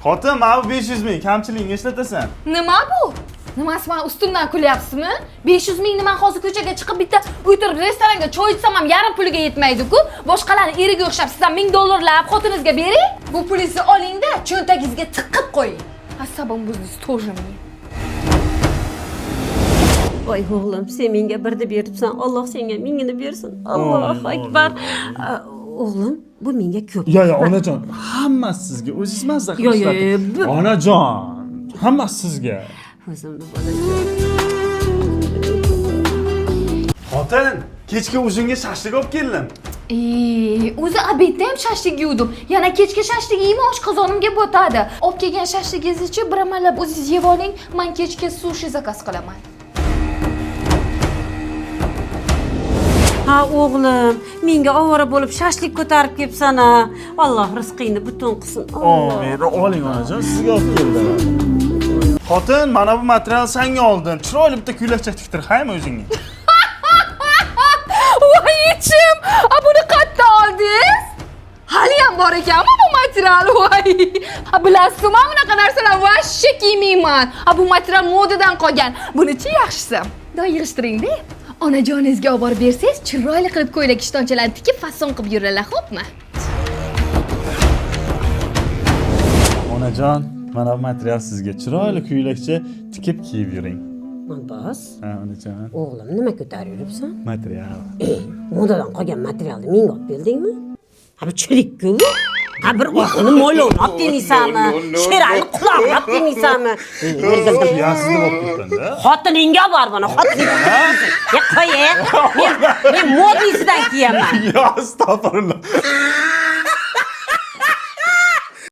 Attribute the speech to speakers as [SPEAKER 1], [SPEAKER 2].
[SPEAKER 1] Xotin, mana bu 500 ming kamchiligingga ishlatasan.
[SPEAKER 2] Nima bu? Nimasi men ustimdan kulyapsizmi? 500 mingni men hozir ko'chaga chiqib bitta o'tirib restoranga choy ichsam ham yarim puliga yetmaydi-ku. Boshqalarning eriga o'xshab sizdan $1000 xotiningizga bering. Bu pulingizni oling-da, cho'ntagingizga tiqib qo'ying. Asabim buzni тоже мне.
[SPEAKER 3] Voy o'g'lim, sen menga birni beribsan, Alloh senga mingini bersin. Allohu akbar. O'g'lim, bu menga ko'p.
[SPEAKER 1] Yo, onajon, hammasi sizga. O'zingiz mazza
[SPEAKER 3] Yo,
[SPEAKER 1] qilasiz. Onajon, hammasi sizga.
[SPEAKER 3] O'zimni bolajon.
[SPEAKER 1] Xotin, kechki ujinga shashlik olib keldim.
[SPEAKER 2] O'zi obedda ham shashlik yuvdim. Yana kechki shashlik yeyman, oshqozonimga botadi. Olib kelgan shashligingizni bir amallab o'zingiz yeb oling, men kechki sushi zakaz qilaman.
[SPEAKER 3] Ha o'g'lim, menga ovora bo'lib shashlik ko'tarib kelibsan-a. Alloh rizqingni butun qilsin.
[SPEAKER 1] Amin. Oling onajon, sizga olib keldim. Xotin, mana bu material senga oldim. Chiroyli bitta ko'ylakcha tiktir, haymi o'zingga?
[SPEAKER 2] Voy ichim, buni qayerdan oldingiz? Hali ham bor ekanmi bu material? Voy. Bilasizmi, bunaqa narsalar vashshe kiymayman. Bu material modadan qolgan. Buni-chi yaxshisi. Da yig'ishtiring-da. Onajoningizga olib borib bersangiz, chiroyli qilib ko'ylak ishtonchalarini tikib fason qilib yuradilar, xo'pmi?
[SPEAKER 1] Onajon, mana bu material sizga. Chiroyli ko'ylakcha tikib kiyib yuring.
[SPEAKER 3] Mamtoz.
[SPEAKER 1] Ha, onajon.
[SPEAKER 3] O'g'lim, nima ko'tarib yuribsan?
[SPEAKER 1] Material.
[SPEAKER 3] Modadan qolgan materialni menga olib beldingmi? Ha bu chirik-ku. Ha bir o'g'lim mo'ylab demaysanmi? Sherali quloqlab demaysanmi?
[SPEAKER 1] Yaxshi deb olib ketdin-da.
[SPEAKER 3] Xotiningga bor buni, xotiningga. Ya qo'y. Men modisidan kiyaman.
[SPEAKER 1] Ya, astagfirullah.